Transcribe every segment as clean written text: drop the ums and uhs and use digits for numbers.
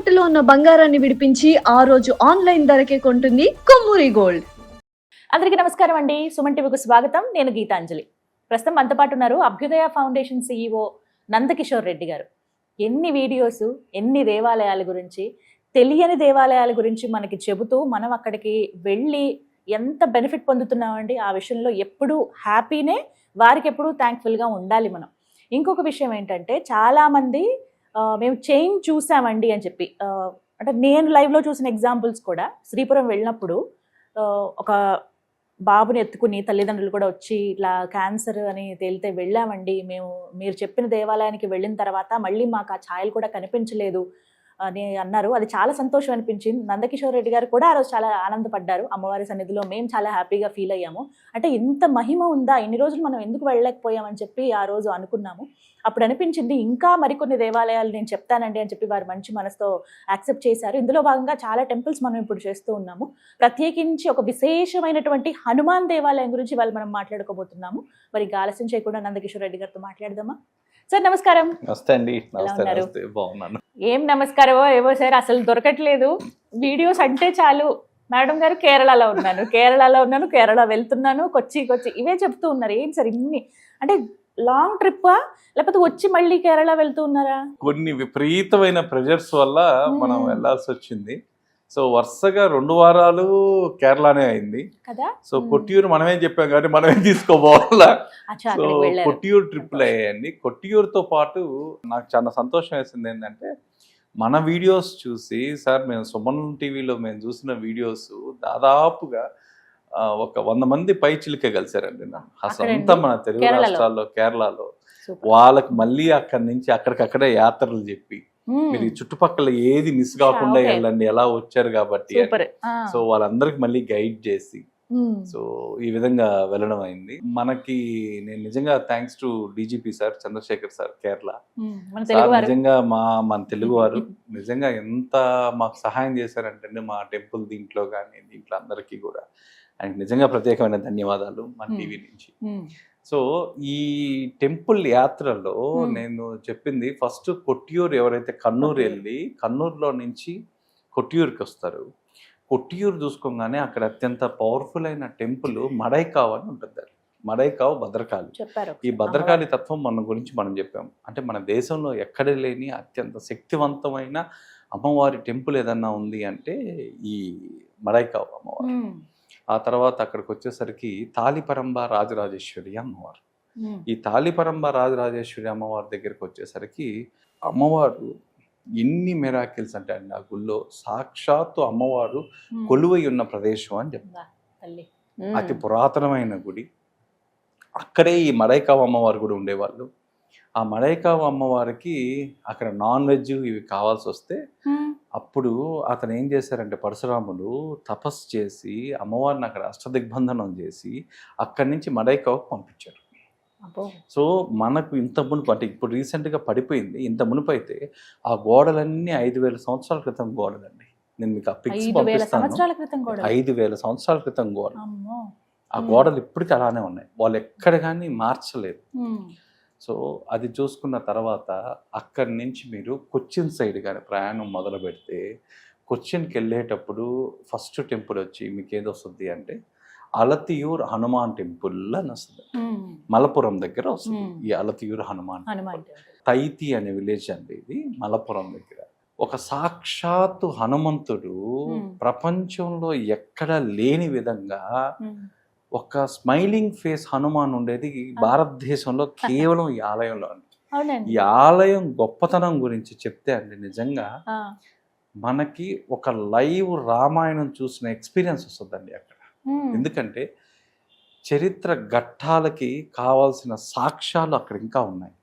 తాకట్టులో ఉన్న బంగారాన్ని విడిపించి ఆ రోజు ఆన్లైన్ ధరకే కొంటుంది కొమ్మూరి గోల్డ్. అందరికీ నమస్కారం అండి. సుమన్ టీవీకి స్వాగతం. నేను గీతాంజలి. ప్రస్తుతం మనతో పాటు ఉన్నారు అభ్యుదయ ఫౌండేషన్ CEO నందకిషోర్ రెడ్డి గారు. ఎన్ని వీడియోస్, ఎన్ని దేవాలయాల గురించి, తెలియని దేవాలయాల గురించి మనకి చెబుతూ మనం అక్కడికి వెళ్ళి ఎంత బెనిఫిట్ పొందుతున్నామండి. ఆ విషయంలో ఎప్పుడూ హ్యాపీనే, వారికి ఎప్పుడూ థ్యాంక్ఫుల్గా ఉండాలి మనం. ఇంకొక విషయం ఏంటంటే, చాలామంది మేము చైన్ చూసామండి అని చెప్పి, అంటే నేను లైవ్లో చూసిన ఎగ్జాంపుల్స్ కూడా, శ్రీపురం వెళ్ళినప్పుడు ఒక బాబుని ఎత్తుకుని తల్లిదండ్రులు కూడా వచ్చి ఇట్లా క్యాన్సర్ అని తేలితే వెళ్ళామండి మేము, మీరు చెప్పిన దేవాలయానికి వెళ్ళిన తర్వాత మళ్ళీ మాకు ఆ ఛాయలు కూడా కనిపించలేదు అని అన్నారు. అది చాలా సంతోషం అనిపించింది. నందకిషోర్ రెడ్డి గారు కూడా ఆ రోజు చాలా ఆనందపడ్డారు. అమ్మవారి సన్నిధిలో మేము చాలా హ్యాపీగా ఫీల్ అయ్యాము. అంటే ఇంత మహిమ ఉందా, ఇన్ని రోజులు మనం ఎందుకు వెళ్ళలేకపోయామని చెప్పి ఆ రోజు అనుకున్నాము. అప్పుడు అనిపించింది ఇంకా మరికొన్ని దేవాలయాలు నేను చెప్తానండి అని చెప్పి వారు మంచి మనసుతో యాక్సెప్ట్ చేశారు. ఇందులో భాగంగా చాలా టెంపుల్స్ మనం ఇప్పుడు చేస్తూ ఉన్నాము. ప్రత్యేకించి ఒక విశేషమైనటువంటి హనుమాన్ దేవాలయం గురించి వాళ్ళు మనం మాట్లాడుకోబోతున్నాము. మరి ఇంకా ఆలస్యం చేయకుండా నందకిషోర్ రెడ్డి గారితో మాట్లాడదామా? సార్ నమస్కారం. నమస్తే అండి. బాగున్నాను. ఏం నమస్కారమో ఏవో సార్, అసలు దొరకట్లేదు. వీడియోస్ అంటే చాలు మేడం గారు కేరళలో ఉన్నాను, కేరళ వెళ్తున్నాను, కొచ్చి ఇవే చెప్తూ ఉన్నారు. ఏంటి సార్ ఇన్ని, అంటే లాంగ్ ట్రిప్పా లేకపోతే వచ్చి మళ్ళీ కేరళ వెళ్తూ ఉన్నారా? కొన్ని విపరీతమైన ప్రెజర్స్ వల్ల మనం వెళ్లాల్సి వచ్చింది. సో వరుసగా 2 వారాలు కేరళనే అయింది కదా. సో కొట్టియూరు మనమే చెప్పాం కానీ మనమే తీసుకోపోవాలా. సో కొట్టియూరు ట్రిప్లు అయ్యాయండి. కొట్టియూరుతో పాటు నాకు చాలా సంతోషం వేసింది ఏంటంటే, మన వీడియోస్ చూసి సార్ మేము సుమన్ టీవీలో మేము చూసిన వీడియోస్ దాదాపుగా ఒక 100 మంది పై చిలికే కలిసారండి. అసలు అంతా మన తెలుగు రాష్ట్రాల్లో కేరళలో వాళ్ళకి మళ్ళీ అక్కడి నుంచి అక్కడికక్కడే యాత్రలు చెప్పి, మీరు ఈ చుట్టుపక్కల ఏది మిస్ కాకుండా వెళ్ళండి, ఎలా వచ్చారు కాబట్టి. సో వాళ్ళందరికి మళ్ళీ గైడ్ చేసి సో ఈ విధంగా వెళ్ళడం అయింది. మనకి నేను నిజంగా thanks to DGP sir, Chandrashekar sir, Kerala sir. నిజంగా మన తెలుగు వారు నిజంగా ఎంత మాకు సహాయం చేశారంటే, మా టెంపుల్ దీంట్లో కానీ దీంట్లో అందరికీ కూడా ఆయనకి నిజంగా ప్రత్యేకమైన ధన్యవాదాలు మన టీవీ నుంచి. సో ఈ టెంపుల్ యాత్రలో నేను చెప్పింది ఫస్ట్ కొట్టియూరు, ఎవరైతే కన్నూరు వెళ్ళి కన్నూరులో నుంచి కొట్టియూరుకి వస్తారు, కొట్టియూరు చూసుకోగానే అక్కడ అత్యంత పవర్ఫుల్ అయిన టెంపుల్ మడైకావ్ అని ఉంటుంది. మడైకావ్ భద్రకాళి. ఈ భద్రకాళి తత్వం మన గురించి మనం చెప్పాము. అంటే మన దేశంలో ఎక్కడ లేని అత్యంత శక్తివంతమైన అమ్మవారి టెంపుల్ ఏదన్నా ఉంది అంటే ఈ మడైకావ్ అమ్మవారు. ఆ తర్వాత అక్కడికి వచ్చేసరికి తాళిపరంబ రాజరాజేశ్వరి అమ్మవారు. ఈ తాళిపరంబ రాజరాజేశ్వరి అమ్మవారి దగ్గరికి వచ్చేసరికి అమ్మవారు ఎన్ని మిరాకిల్స్ అంటే అండి, ఆ గుళ్ళో సాక్షాత్తు అమ్మవారు కొలువై ఉన్న ప్రదేశం అని చెప్తారు. అతి పురాతనమైన గుడి. అక్కడే ఈ మడైకావ్ అమ్మవారు కూడా ఉండేవాళ్ళు. ఆ మడైకావ్ అమ్మవారికి అక్కడ నాన్ వెజ్ ఇవి కావాల్సి వస్తే అప్పుడు అతను ఏం చేశారంటే, పరశురాములు తపస్సు చేసి అమ్మవారిని అక్కడ అష్టదిగ్బంధనం చేసి అక్కడి నుంచి మడైకావ్కి పంపించారు. సో మనకు ఇంత మునుపు, అంటే ఇప్పుడు రీసెంట్గా పడిపోయింది, ఇంత మునుపు అయితే ఆ గోడలన్నీ 5000 సంవత్సరాల క్రితం గోడలండి. నేను మీకు ఆ పిక్స్ పంపిస్తాను. 5000 సంవత్సరాల క్రితం గోడ. ఆ గోడలు ఇప్పటికీ అలానే ఉన్నాయి, వాళ్ళు ఎక్కడ కానీ మార్చలేదు. సో అది చూసుకున్న తర్వాత అక్కడి నుంచి మీరు కొచ్చిన్ సైడ్ కానీ ప్రయాణం మొదలు పెడితే, కొచ్చిన్కి వెళ్ళేటప్పుడు ఫస్ట్ టెంపుల్ వచ్చి మీకు ఏది వస్తుంది అంటే అలతియూర్ హనుమాన్ టెంపుల్ అని వస్తుంది. మలపురం దగ్గర వస్తుంది ఈ అలతియూర్ హనుమాన్. తైతి అనే విలేజ్ అండి ఇది, మలపురం దగ్గర. ఒక సాక్షాత్తు హనుమంతుడు ప్రపంచంలో ఎక్కడ లేని విధంగా ఒక స్మైలింగ్ ఫేస్ హనుమాన్ ఉండేది భారతదేశంలో కేవలం ఈ ఆలయంలో అండి. ఈ ఆలయం గొప్పతనం గురించి చెప్తే అండి, నిజంగా మనకి ఒక లైవ్ రామాయణం చూసిన ఎక్స్పీరియన్స్ వస్తుందండి అక్కడ. ఎందుకంటే చరిత్ర ఘట్టాలకి కావాల్సిన సాక్ష్యాలు అక్కడ ఇంకా ఉన్నాయి.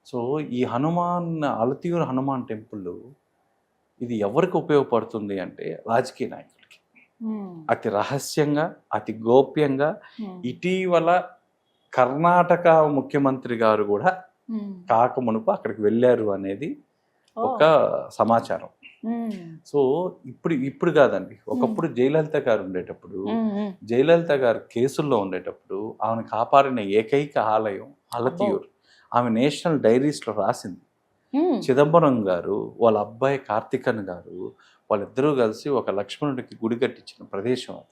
సో ఈ హనుమాన్, అలతియూర్ హనుమాన్ టెంపుల్ ఇది ఎవరికి ఉపయోగపడుతుంది అంటే రాజకీయ నాయకులకి. అతి రహస్యంగా, అతి గోప్యంగా ఇటీవల కర్ణాటక ముఖ్యమంత్రి గారు కూడా కాకమునుపు అక్కడికి వెళ్ళారు అనేది ఒక సమాచారం. సో ఇప్పుడు కాదండి, ఒకప్పుడు జయలలిత గారు ఉండేటప్పుడు, జయలలిత గారు కేసుల్లో ఉండేటప్పుడు ఆమెను కాపాడిన ఏకైక ఆలయం అలతియూర్. ఆమె నేషనల్ డైరీస్లో రాసింది, చిదంబరం గారు వాళ్ళ అబ్బాయి కార్తికన్ గారు వాళ్ళిద్దరూ కలిసి ఒక లక్ష్మణుడికి గుడి కట్టించిన ప్రదేశం అది.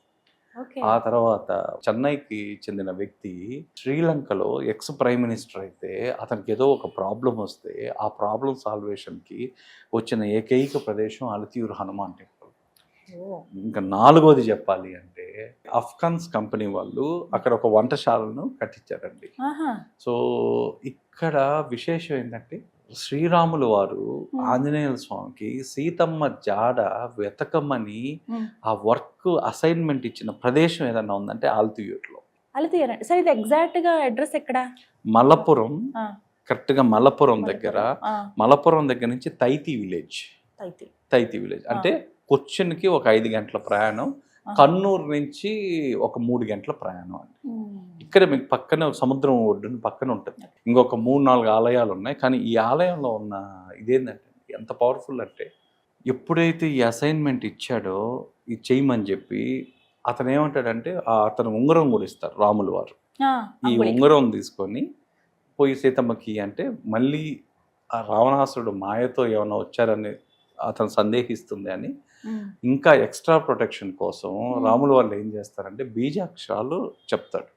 ఆ తర్వాత చెన్నైకి చెందిన వ్యక్తి శ్రీలంకలో ఎక్స్ ప్రైమ్ మినిస్టర్ అయితే అతనికి ఏదో ఒక ప్రాబ్లం వస్తే ఆ ప్రాబ్లం సాల్వేషన్కి వచ్చిన ఏకైక ప్రదేశం అలతియూరు హనుమాన్ టెంపుల్. ఇంకా నాలుగోది చెప్పాలి అంటే అఫ్ఘాన్స్ కంపెనీ వాళ్ళు అక్కడ ఒక వంటశాలను కట్టించారండి. సో ఇక్కడ విశేషం ఏంటంటే శ్రీరాములు వారు ఆంజనేయ స్వామికి సీతమ్మ జాడ వెతకమని ఆ వర్క్ అసైన్మెంట్ ఇచ్చిన ప్రదేశం ఏదన్నా ఉందంటే ఆల్తియూరులో. సార్ ఇది ఎగ్జాక్ట్ గా అడ్రస్ ఎక్కడ? మలపురం, కరెక్ట్ గా మలపురం దగ్గర, మలపురం దగ్గర నుంచి తైతి విలేజ్ అంటే కొచ్చిన్కి ఒక 5 గంటల ప్రయాణం, కన్నూరు నుంచి ఒక 3 గంటల ప్రయాణం అండి. ఇక్కడ మీకు పక్కనే సముద్రం ఒడ్డున పక్కన ఉంటుంది. ఇంకొక 3-4 ఆలయాలు ఉన్నాయి. కానీ ఈ ఆలయంలో ఉన్న ఇదేంటంటే ఎంత పవర్ఫుల్ అంటే ఎప్పుడైతే ఈ అసైన్మెంట్ ఇచ్చాడో ఇది చేయమని చెప్పి అతను ఏమంటాడంటే అతను ఉంగరం కూడా ఇస్తారు రాములు వారు. ఈ ఉంగరం తీసుకొని పోయి సీతమ్మకి అంటే మళ్ళీ ఆ రావణాసురుడు మాయతో ఏమైనా వచ్చారని అతను సందేహిస్తుంది అని ఇంకా ఎక్స్ట్రా ప్రొటెక్షన్ కోసం రాములు వాళ్ళు ఏం చేస్తారంటే బీజాక్షరాలు చెప్తాడు.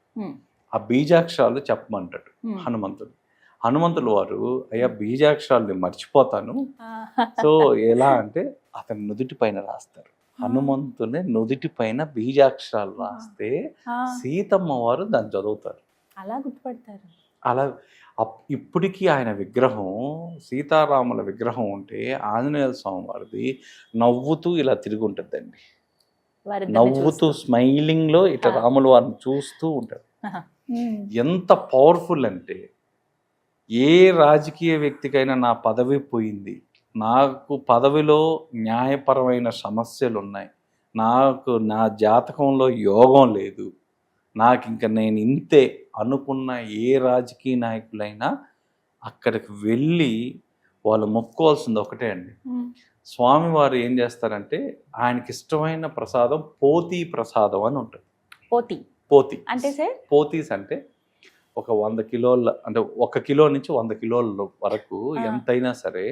ఆ బీజాక్షరాలు చెప్పమంటాడు హనుమంతులు వారు అయ్యా బీజాక్షరాలు మర్చిపోతాను. సో ఎలా అంటే అతని నుదుటి పైన రాస్తారు. హనుమంతుని నుదుటి పైన బీజాక్షరాలు రాస్తే సీతమ్మ వారు దాన్ని చదువుతారు. అలా గుర్తుపడతారు. అలా ఇప్పటికీ ఆయన విగ్రహం సీతారాముల విగ్రహం ఉంటే ఆంజనేయ స్వామి వారిది నవ్వుతూ ఇలా తిరిగి ఉంటుందండి. నవ్వుతూ స్మైలింగ్ లో ఇట్లా రాములు వారిని చూస్తూ ఉంటారు. ఎంత పవర్ఫుల్ అంటే ఏ రాజకీయ వ్యక్తికైనా నా పదవి పోయింది, నాకు పదవిలో న్యాయపరమైన సమస్యలు ఉన్నాయి, నాకు నా జాతకంలో యోగం లేదు, నాకు ఇంకా నేను ఇంతే అనుకున్న ఏ రాజకీయ నాయకులైనా అక్కడికి వెళ్ళి వాళ్ళు మొక్కోవాల్సింది ఒకటే అండి. స్వామివారు ఏం చేస్తారంటే ఆయనకి ఇష్టమైన ప్రసాదం పోతీ ప్రసాదం అని ఉంటుంది. పోతీ అంటే పోతీస్ అంటే ఒక 100 కిలోల అంటే 1 కిలో నుంచి 100 కిలోల వరకు ఎంతైనా సరే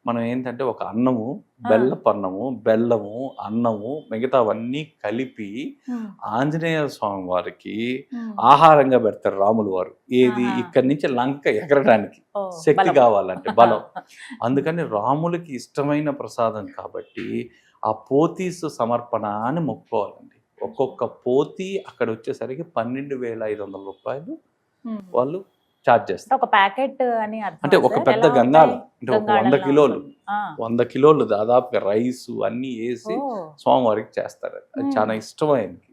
మనం ఏంటంటే ఒక అన్నము, బెల్లపు అన్నము, బెల్లము, అన్నము మిగతావన్నీ కలిపి ఆంజనేయ స్వామి వారికి ఆహారంగా పెడతారు రాములు వారు. ఏది ఇక్కడి నుంచి లంక ఎగరడానికి శక్తి కావాలంటే బలం. అందుకని రాములకి ఇష్టమైన ప్రసాదం కాబట్టి ఆ పోతీసు సమర్పణ అని మొక్కుకోవాలండి. ఒక్కొక్క పోతి అక్కడ వచ్చేసరికి 12,500 రూపాయలు వాళ్ళు ఛార్జ్ చేస్తారు. ఒక ప్యాకెట్ అని అంటే ఒక పెద్ద గంగాళం అంటే ఒక 100 కిలోలు దాదాపుగా రైస్ అన్ని వేసి స్వామివారికి చేస్తారు. అది చాలా ఇష్టం ఆయనకి.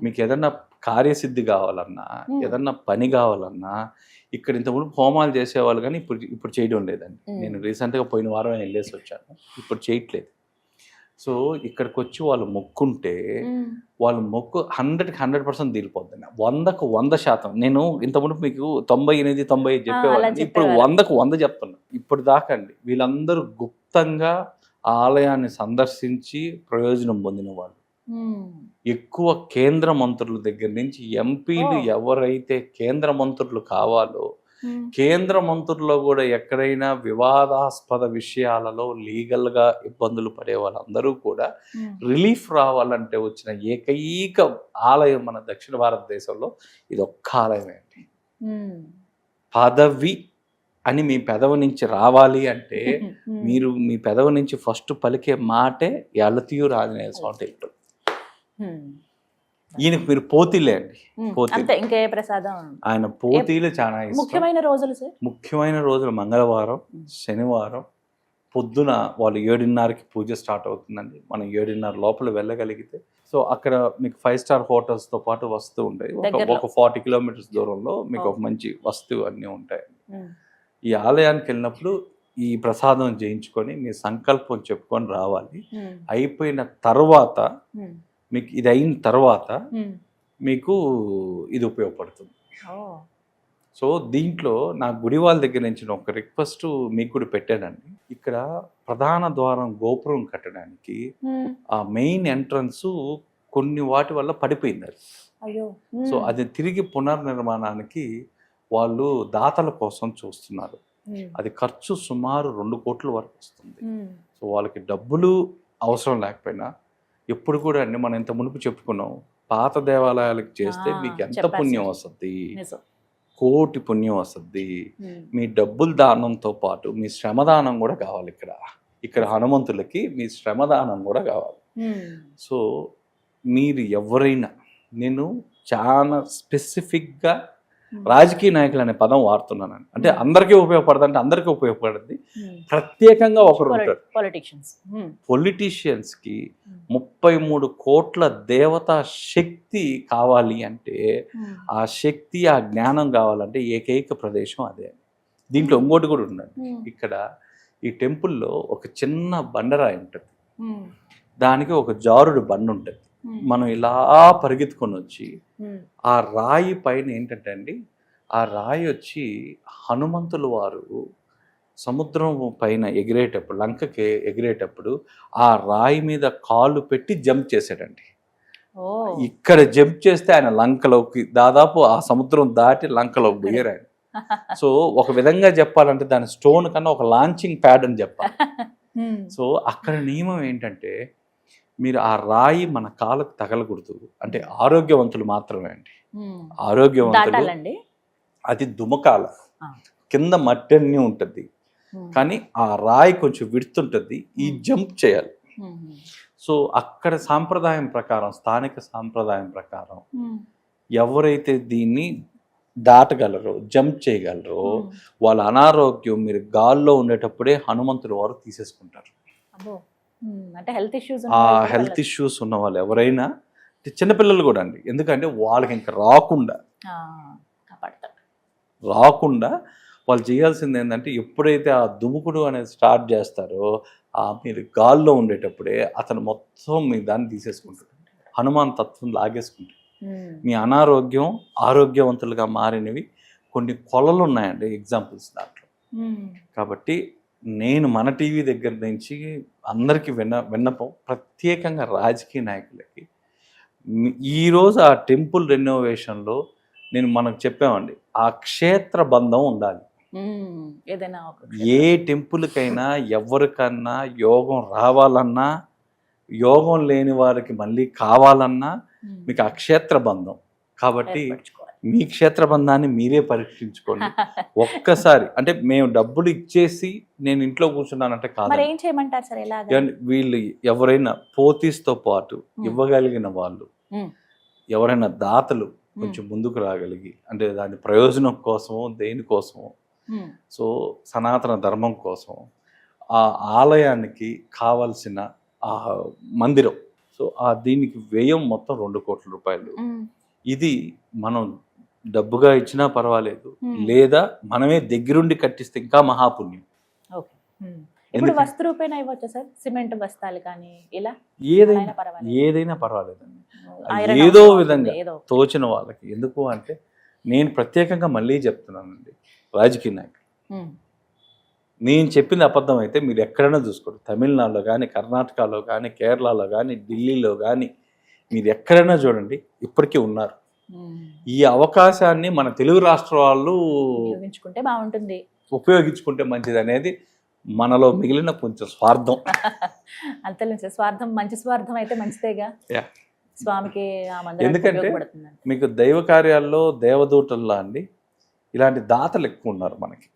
మీకు ఏదన్నా కార్యసిద్ధి కావాలన్నా ఏదన్నా పని కావాలన్నా ఇక్కడ ఇంతకుముందు హోమాలు చేసేవాళ్ళు కానీ ఇప్పుడు చేయడం లేదండి. నేను రీసెంట్గా పోయిన వారం వెళ్ళేసి వచ్చాను, ఇప్పుడు చేయట్లేదు. సో ఇక్కడికి వచ్చి వాళ్ళు మొక్కుంటే వాళ్ళు మొక్కు 100% తీరిపోద్దండి. 100% నేను ఇంతకుముందు మీకు 98-95 చెప్పేవాళ్ళని ఇప్పుడు 100% చెప్తున్నా. ఇప్పుడు దాకా అండి వీళ్ళందరూ గుప్తంగా ఆలయాన్ని సందర్శించి ప్రయోజనం పొందిన వాళ్ళు. ఎక్కువ కేంద్ర మంత్రుల దగ్గర నుంచి ఎంపీలు ఎవరైతే కేంద్ర మంత్రులు కావాలో కేంద్ర మంత్రుల్లో కూడా ఎక్కడైనా వివాదాస్పద విషయాలలో లీగల్గా ఇబ్బందులు పడే వాళ్ళందరూ కూడా రిలీఫ్ రావాలంటే వచ్చిన ఏకైక ఆలయం మన దక్షిణ భారతదేశంలో ఇది ఒక్క ఆలయమే అండి. పదవి అని మీ పెదవి నుంచి రావాలి అంటే మీరు మీ పెదవి నుంచి ఫస్ట్ పలికే మాటే అలతియూరు ఆంజనేయ స్వామి టెంపుల్. ఈయనకు మీరు పోతీలే అండి. ఇంకే ప్రసాదం ఆయన పోతీలు చాలా ఇష్టం. ముఖ్యమైన రోజులు మంగళవారం, శనివారం పొద్దున వాళ్ళు 7:30కి పూజ స్టార్ట్ అవుతుందండి. మనం 7:30 లోపల వెళ్ళగలిగితే సో అక్కడ మీకు 5 స్టార్ హోటల్స్తో పాటు వస్తూ ఉంటాయి. ఒక 40 కిలోమీటర్స్ దూరంలో మీకు ఒక మంచి వస్తువు అన్నీ ఉంటాయి. ఈ ఆలయానికి వెళ్ళినప్పుడు ఈ ప్రసాదం చేయించుకొని మీ సంకల్పం చెప్పుకొని రావాలి. అయిపోయిన తర్వాత మీకు ఇది అయిన తర్వాత మీకు ఇది ఉపయోగపడుతుంది. సో దీంట్లో నా గుడి వాళ్ళ దగ్గర నుంచి ఒక రిక్వెస్ట్ మీకు కూడా పెట్టానండి. ఇక్కడ ప్రధాన ద్వారం గోపురం కట్టడానికి ఆ మెయిన్ ఎంట్రన్స్ కొన్ని వాటి వల్ల పడిపోయింది అది. సో అది తిరిగి పునర్నిర్మాణానికి వాళ్ళు దాతల కోసం చూస్తున్నారు. అది ఖర్చు సుమారు 2 కోట్ల వరకు వస్తుంది. సో వాళ్ళకి డబ్బులు అవసరం లేకపోయినా ఎప్పుడు కూడా అండి మనం ఇంత మునుపు చెప్పుకున్నాం, పాత దేవాలయాలకు చేస్తే మీకు ఎంత చెప్పారు పుణ్యం సార్. వస్తుంది, నిజం. కోటి పుణ్యం వస్తుంది. మీ డబ్బులు దానంతో పాటు మీ శ్రమదానం కూడా కావాలి. ఇక్కడ హనుమంతులకి మీ శ్రమదానం కూడా కావాలి. సో మీరు ఎవరైనా, నేను చాలా స్పెసిఫిక్గా రాజకీయ నాయకులు అనే పదం వాడుతున్నాను. అంటే అందరికీ ఉపయోగపడదు అంటే అందరికీ ఉపయోగపడుతుంది. ప్రత్యేకంగా ఒకరు ఉంటారు పొలిటీషియన్స్కి 33 కోట్ల దేవతా శక్తి కావాలి అంటే, ఆ శక్తి ఆ జ్ఞానం కావాలంటే ఏకైక ప్రదేశం అదే. దీంట్లో ఇంకోటి కూడా ఉందండి. ఇక్కడ ఈ టెంపుల్లో ఒక చిన్న బండరాయి ఉంటుంది, దానికి ఒక జారుడు బండ ఉంటుంది. మనం ఇలా పరిగెత్తుకొని వచ్చి ఆ రాయి పైన ఏంటంటే అండి, ఆ రాయి వచ్చి హనుమంతుల వారు సముద్రం పైన ఎగిరేటప్పుడు, లంకకి ఎగిరేటప్పుడు ఆ రాయి మీద కాళ్ళు పెట్టి జంప్ చేశాడండి. ఇక్కడ జంప్ చేస్తే ఆయన లంకలోకి, దాదాపు ఆ సముద్రం దాటి లంకలోకి పోయారు ఆయన. సో ఒక విధంగా చెప్పాలంటే దాని స్టోన్ కన్నా ఒక లాంచింగ్ ప్యాడ్ అని చెప్పాలి. సో అక్కడ నియమం ఏంటంటే, మీరు ఆ రాయి మన కాళ్ళకు తగలకూడదు. అంటే ఆరోగ్యవంతులు మాత్రమే అండి, ఆరోగ్యవంతులు. అది దుమకాల కింద మట్టి అన్నీ ఉంటుంది, కానీ ఆ రాయి కొంచెం విడుతుంటుంది, ఈ జంప్ చేయాలి. సో అక్కడ సాంప్రదాయం ప్రకారం, స్థానిక సాంప్రదాయం ప్రకారం ఎవరైతే దీన్ని దాటగలరో, జంప్ చేయగలరో, వాళ్ళ అనారోగ్యం మీరు గాల్లో ఉండేటప్పుడే హనుమంతుల వారు తీసేసుకుంటారు. అంటే హెల్త్ ఇష్యూస్ ఉన్న వాళ్ళు ఎవరైనా, చిన్నపిల్లలు కూడా అండి, ఎందుకంటే వాళ్ళకి ఇంకా రాకుండా వాళ్ళు చేయాల్సింది ఏంటంటే, ఎప్పుడైతే ఆ దుముకుడు అనేది స్టార్ట్ చేస్తారో, మీరు గాల్లో ఉండేటప్పుడే అతను మొత్తం మీ దాన్ని తీసేసుకుంటాడు, హనుమాన్ తత్వం లాగేసుకుంటాడు. మీ అనారోగ్యం ఆరోగ్యవంతులుగా మారినవి కొన్ని కొలలు ఉన్నాయండి, ఎగ్జాంపుల్స్ దాంట్లో. కాబట్టి నేను మన టీవీ దగ్గర నుంచి అందరికీ విన్నపం, ప్రత్యేకంగా రాజకీయ నాయకులకి, ఈరోజు ఆ టెంపుల్ రెనోవేషన్లో నేను మనకు చెప్పామండి, ఆ క్షేత్ర బంధం ఉండాలి. ఏ టెంపుల్కైనా ఎవరికన్నా యోగం రావాలన్నా, యోగం లేని వారికి మళ్ళీ కావాలన్నా మీకు ఆ క్షేత్ర బంధం. కాబట్టి మీ క్షేత్ర బంధాన్ని మీరే పరీక్షించుకోండి ఒక్కసారి. అంటే మేము డబ్బులు ఇచ్చేసి నేను ఇంట్లో కూర్చున్నానంటే కాదు, ఏం చేయమంటారు సార్? వీళ్ళు ఎవరైనా పోతీస్తో పాటు ఇవ్వగలిగిన వాళ్ళు, ఎవరైనా దాతలు కొంచెం ముందుకు రాగలిగి, అంటే దాని ప్రయోజనం కోసమో దేనికోసమో, సో సనాతన ధర్మం కోసం, ఆ ఆలయానికి కావలసిన ఆ మందిరం, సో దీనికి వ్యయం మొత్తం 2 కోట్ల రూపాయలు. ఇది మనం డబ్బుగా ఇచ్చినా పర్వాలేదు, లేదా మనమే దగ్గరుండి కట్టిస్తే ఇంకా మహాపుణ్యం. వస్తు రూపేణ ఇవ్వచ్చు సార్, సిమెంట్ బస్తాలు కానీ ఇలా ఏదైనా పర్వాలేదండి, ఏదో విధంగా తోచిన వాళ్ళకి. ఎందుకు అంటే నేను ప్రత్యేకంగా మళ్ళీ చెప్తున్నానండి, రాజకీయ నాయకులు, నేను చెప్పింది అబద్ధం అయితే మీరు ఎక్కడైనా చూసుకోండి, తమిళనాడులో కానీ, కర్ణాటకలో కానీ, కేరళలో కానీ, ఢిల్లీలో కానీ, మీరు ఎక్కడైనా చూడండి, ఇప్పటికీ ఉన్నారు. ఈ అవకాశాన్ని మన తెలుగు రాష్ట్ర వాళ్ళు ఉపయోగించుకుంటే మంచిది అనేది మనలో మిగిలిన కొంచెం స్వార్థం. అంతే స్వార్థం, మంచి స్వార్థం అయితే మంచిదేగా స్వామికి. ఎందుకంటే మీకు దైవ కార్యాల్లో దేవదూతల్లో అండి ఇలాంటి దాతలు ఎక్కువ ఉన్నారు మనకి.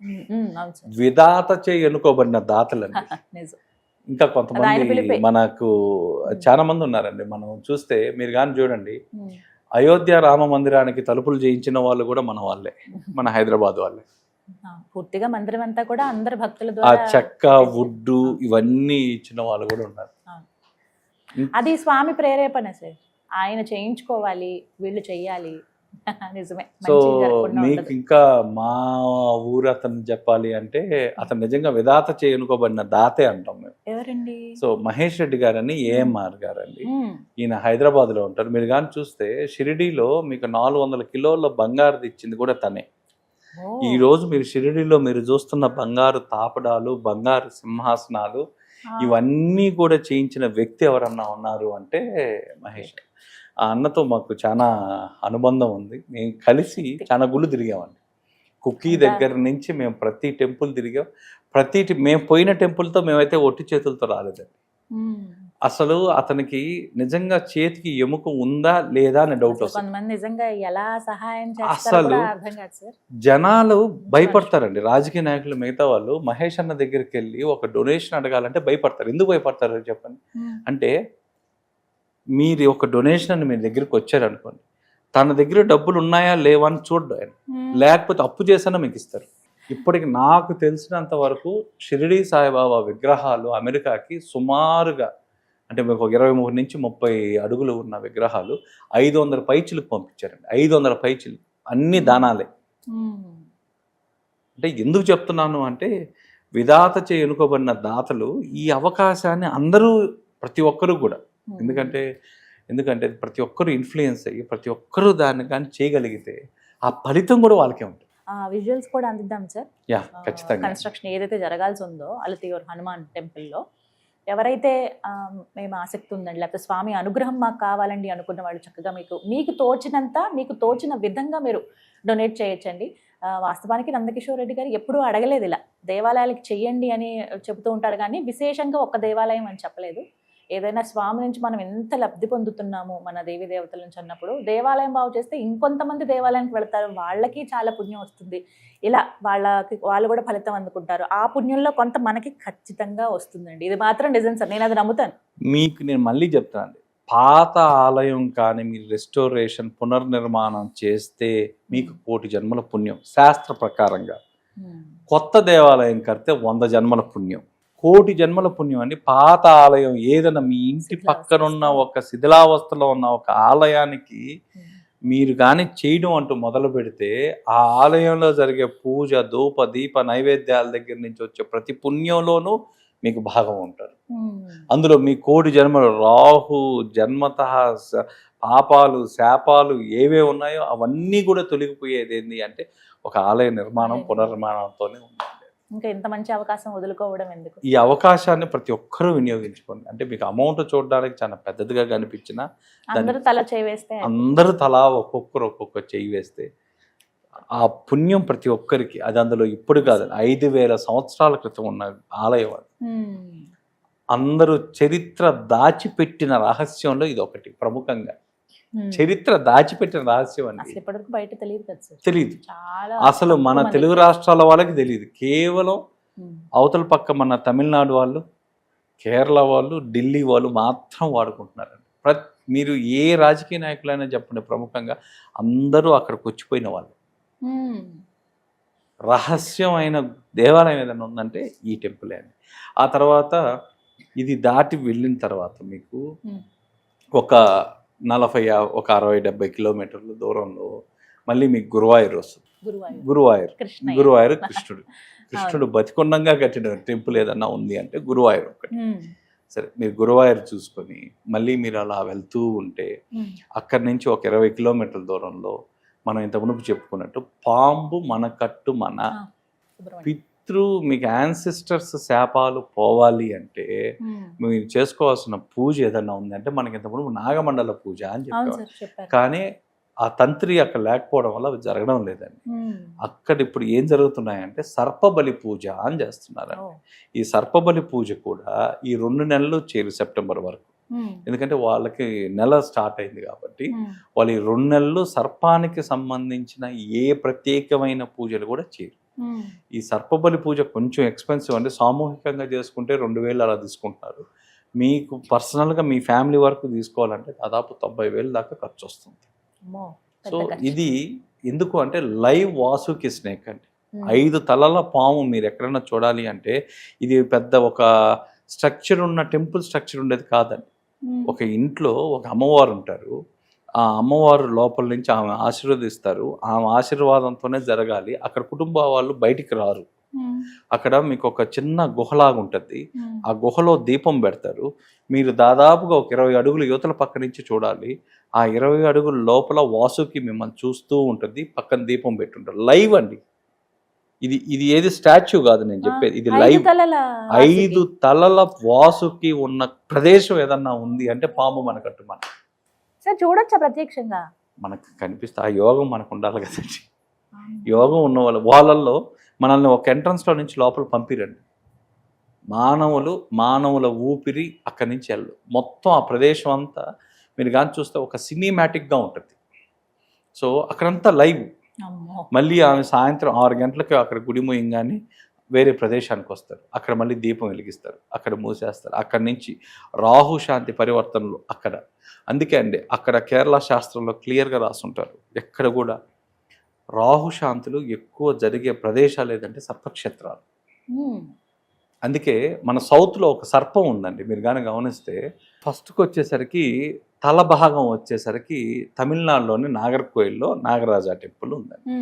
విధాత చే ఎన్నుకోబడిన దాతలండి. ఇంకా కొంతమంది మనకు చాలా మంది ఉన్నారండి. మనం చూస్తే మీరు కానీ చూడండి, అయోధ్య రామ మందిరానికి తలుపులు చేయించిన వాళ్ళు కూడా మన వాళ్ళే, మన హైదరాబాద్ వాళ్ళే. పూర్తిగా మందిరం అంతా కూడా అందరు భక్తుల ద్వారా ఆ చెక్క వుడ్డు ఇవన్నీ ఇచ్చిన వాళ్ళు కూడా ఉన్నారు. అది స్వామి ప్రేరేపణ సార్, ఆయన చేయించుకోవాలి, వీళ్ళు చెయ్యాలి. నిజమే. సో మీకు ఇంకా మా ఊరు అతను చెప్పాలి అంటే, అతను నిజంగా విధాత చేయనుకోబడిన దాతే అంటాం మేము. ఎవరండి? సో మహేష్ రెడ్డి గారని, ఏఎంఆర్ గారండి. ఈయన హైదరాబాద్ లో ఉంటారు. మీరు కానీ చూస్తే షిరిడీలో మీకు 400 కిలోల బంగారు ఇచ్చింది కూడా తనే. ఈ రోజు మీరు షిరిడీలో మీరు చూస్తున్న బంగారు తాపడాలు, బంగారు సింహాసనాలు, ఇవన్నీ కూడా చేయించిన వ్యక్తి ఎవరన్నా ఉన్నారు అంటే మహేష్. ఆ అన్నతో మాకు చాలా అనుబంధం ఉంది. మేము కలిసి చాలా గుళ్ళు తిరిగామండి. కుకీ దగ్గర నుంచి మేము ప్రతి టెంపుల్ తిరిగాం. మేము పోయిన టెంపుల్తో మేమైతే ఒట్టి చేతులతో రాలేదండి. అసలు అతనికి నిజంగా చేతికి ఎముక ఉందా లేదా అనే డౌట్ వస్తుంది. కొంతమంది నిజంగా ఎలా సహాయం అసలు జనాలు భయపడతారండి. రాజకీయ నాయకులు మిగతా వాళ్ళు మహేష్ అన్న దగ్గరికి వెళ్ళి ఒక డొనేషన్ అడగాలంటే భయపడతారు. ఎందుకు భయపడతారు చెప్పండి. అంటే మీరు ఒక డొనేషన్ అని మీ దగ్గరికి వచ్చారనుకోండి, తన దగ్గర డబ్బులు ఉన్నాయా లేవా అని చూడ్డం, లేకపోతే అప్పు చేసినా మీకు ఇస్తారు. ఇప్పటికి నాకు తెలిసినంత వరకు షిరిడీ సాయిబాబా విగ్రహాలు అమెరికాకి సుమారుగా అంటే మీకు 23 నుంచి 30 అడుగులు ఉన్న విగ్రహాలు 500 పైచిలకు పంపించారండి. 500 పైచిలు అన్ని దానాలే. అంటే ఎందుకు చెప్తున్నాను అంటే విధాత చే ఎన్నుకోబడిన దాతలు ఈ అవకాశాన్ని అందరూ ప్రతి ఒక్కరు కూడా ఎందుకంటే ప్రతి ఒక్కరు ఇన్ఫ్లుయెన్స్ అయ్యి ప్రతి ఒక్కరు దాన్ని కానీ చేయగలిగితే ఆ ఫలితం కూడా వాళ్ళకే ఉంటుంది. విజువల్స్ కూడా అందిద్దాం సార్. ఖచ్చితంగా. కన్స్ట్రక్షన్ ఏదైతే జరగాల్సి ఉందో అలతియూర్ హనుమాన్ టెంపుల్లో ఎవరైతే మేము ఆసక్తి ఉందండి, లేకపోతే స్వామి అనుగ్రహం మాకు కావాలండి అనుకున్న వాళ్ళు చక్కగా మీకు తోచినంత మీకు తోచిన విధంగా మీరు డొనేట్ చేయొచ్చండి. వాస్తవానికి నందకిషోర్ రెడ్డి గారు ఎప్పుడూ అడగలేదు ఇలా దేవాలయాలకి చెయ్యండి అని చెబుతూ ఉంటారు, కానీ విశేషంగా ఒక్క దేవాలయం అని చెప్పలేదు. ఏదైనా స్వామి నుంచి మనం ఎంత లబ్ధి పొందుతున్నాము మన దేవీ దేవతల నుంచి అన్నప్పుడు దేవాలయం బాగు చేస్తే ఇంకొంతమంది దేవాలయానికి వెళతారు, వాళ్ళకి చాలా పుణ్యం వస్తుంది. ఇలా వాళ్ళు కూడా ఫలితం అందుకుంటారు. ఆ పుణ్యంలో కొంత మనకి ఖచ్చితంగా వస్తుందండి. ఇది మాత్రం నిజం సార్, నేను అది నమ్ముతాను. మీకు నేను మళ్ళీ చెప్తానండి, పాత ఆలయం కానీ మీరు రెస్టోరేషన్ పునర్నిర్మాణం చేస్తే మీకు 1,000,000 జన్మల పుణ్యం శాస్త్ర ప్రకారంగా. కొత్త దేవాలయం కడితే 100 జన్మల పుణ్యం, 1,000,000 జన్మల పుణ్యం అండి. పాత ఆలయం ఏదైనా మీ ఇంటి పక్కనున్న ఒక శిథిలావస్థలో ఉన్న ఒక ఆలయానికి మీరు కానీ చేయడం అంటూ మొదలు పెడితే ఆ ఆలయంలో జరిగే పూజ ధూప దీప నైవేద్యాల దగ్గర నుంచి వచ్చే ప్రతి పుణ్యంలోనూ మీకు భాగం ఉంటారు. అందులో మీ 1,000,000 జన్మలు రాహు జన్మత పాపాలు శాపాలు ఏవే ఉన్నాయో అవన్నీ కూడా తొలగిపోయేది ఏంటి అంటే ఒక ఆలయ నిర్మాణం పునర్నిర్మాణంతోనే ఉంది. ఇంకా ఇంత మంచి అవకాశం వదులుకోవడం ఎందుకు? ఈ అవకాశాన్ని ప్రతి ఒక్కరూ వినియోగించుకోండి. అంటే మీకు అమౌంట్ చూడడానికి చాలా పెద్దదిగా కనిపించినా అందరూ తలా ఒక్కొక్క చేయి వేస్తే ఆ పుణ్యం ప్రతి ఒక్కరికి. అది అందులో ఇప్పుడు కాదు, 5,000 సంవత్సరాల క్రితం ఉన్న ఆలయం అది. అందరూ చరిత్ర దాచిపెట్టిన రహస్యంలో ఇది ఒకటి ప్రముఖంగా. చరిత్ర దాచిపెట్టిన రహస్యం అండి, తెలియదు. అసలు మన తెలుగు రాష్ట్రాల వాళ్ళకి తెలియదు. కేవలం అవతల పక్క మన తమిళనాడు వాళ్ళు, కేరళ వాళ్ళు, ఢిల్లీ వాళ్ళు మాత్రం వాడుకుంటున్నారండి. మీరు ఏ రాజకీయ నాయకులైనా చెప్పండి, ప్రముఖంగా అందరూ అక్కడికి వచ్చిపోయిన వాళ్ళు. రహస్యమైన దేవాలయం ఏదైనా ఉందంటే ఈ టెంపులే అండి. ఆ తర్వాత ఇది దాటి వెళ్ళిన తర్వాత మీకు ఒక 60-70 కిలోమీటర్ల దూరంలో మళ్ళీ మీకు గురువాయూర్ వస్తుంది. గురువాయూర్ కృష్ణుడు బతికొండంగా కట్టిన టెంపుల్ ఏదన్నా ఉంది అంటే గురువాయూర్ ఒకటి. సరే, మీరు గురువాయూర్ చూసుకొని మళ్ళీ మీరు అలా వెళ్తూ ఉంటే అక్కడి నుంచి ఒక 20 కిలోమీటర్ల దూరంలో మనం ఇంత మునుపు చెప్పుకున్నట్టు పాంబు మన కట్టు మన మీకు యాన్సిస్టర్స్ శాపాలు పోవాలి అంటే మీరు చేసుకోవాల్సిన పూజ ఏదన్నా ఉంది అంటే మనకి ఇంతకుముందు నాగమండల పూజ అని చెప్పారు. కానీ ఆ తంత్రి అక్కడ లేకపోవడం వల్ల అవి జరగడం లేదండి. అక్కడ ఇప్పుడు ఏం జరుగుతున్నాయంటే సర్పబలి పూజ అని చేస్తున్నారండి. ఈ సర్పబలి పూజ కూడా ఈ 2 నెలలు చేరు సెప్టెంబర్ వరకు. ఎందుకంటే వాళ్ళకి నెల స్టార్ట్ అయింది కాబట్టి వాళ్ళు ఈ 2 నెలలు సర్పానికి సంబంధించిన ఏ ప్రత్యేకమైన పూజలు కూడా చేయరు. ఈ సర్పబలి పూజ కొంచెం ఎక్స్పెన్సివ్ అంటే సామూహికంగా చేసుకుంటే 2,000 అలా తీసుకుంటున్నారు. మీకు పర్సనల్గా మీ ఫ్యామిలీ వరకు తీసుకోవాలంటే దాదాపు 90,000 దాకా ఖర్చు వస్తుంది. సో ఇది ఎందుకు అంటే లైవ్ వాసుకి స్నేక్ అండి. 5 తలల పాము మీరు ఎక్కడైనా చూడాలి అంటే ఇది పెద్ద ఒక స్ట్రక్చర్ ఉన్న టెంపుల్ స్ట్రక్చర్ ఉండేది కాదండి. ఒక ఇంట్లో ఒక అమ్మవారు ఉంటారు, ఆ అమ్మవారు లోపల నుంచి ఆమె ఆశీర్వదిస్తారు, ఆమె ఆశీర్వాదంతోనే జరగాలి. అక్కడ కుటుంబ వాళ్ళు బయటికి రారు. అక్కడ మీకు ఒక చిన్న గుహలాగా ఉంటుంది, ఆ గుహలో దీపం పెడతారు. మీరు దాదాపుగా ఒక 20 అడుగులు యువతల పక్క నుంచి చూడాలి. ఆ 20 అడుగుల లోపల వాసుకి మిమ్మల్ని చూస్తూ ఉంటుంది, పక్కన దీపం పెట్టుంటారు. లైవ్ అండి ఇది ఏది స్టాచ్యూ కాదు నేను చెప్పేది, ఇది లైవ్. 5 తలల వాసుకి ఉన్న ప్రదేశం ఏదన్నా ఉంది అంటే పాము మనకట్టు మనం చూడొచ్చా ప్రత్యక్షంగా? మనకు కనిపిస్తే ఆ యోగం మనకు ఉండాలి కదండి. యోగం ఉన్న వాళ్ళల్లో మనల్ని ఒక ఎంట్రన్స్లో నుంచి లోపల పంపిరండి. మానవుల ఊపిరి అక్కడి నుంచి వెళ్ళు మొత్తం ఆ ప్రదేశం అంతా మీరు కానీ చూస్తే ఒక సినిమాటిక్గా ఉంటుంది. సో అక్కడంతా లైవ్. మళ్ళీ ఆమె సాయంత్రం 6 గంటలకి అక్కడ గుడి మూయంగానే వేరే ప్రదేశానికి వస్తారు. అక్కడ మళ్ళీ దీపం వెలిగిస్తారు, అక్కడ మూసేస్తారు. అక్కడి నుంచి రాహు శాంతి పరివర్తనలు అక్కడ. అందుకే అండి అక్కడ కేరళ శాస్త్రంలో క్లియర్గా రాసుంటారు, ఎక్కడ కూడా రాహు శాంతులు ఎక్కువ జరిగే ప్రదేశాలు ఏదంటే సర్పక్షేత్రాలు. అందుకే మన సౌత్లో ఒక సర్పం ఉందండి, మీరు కానీ గమనిస్తే ఫస్ట్కి వచ్చేసరికి తల భాగం వచ్చేసరికి తమిళనాడులోని నాగర్కోయిల్లో నాగరాజా టెంపుల్ ఉందండి.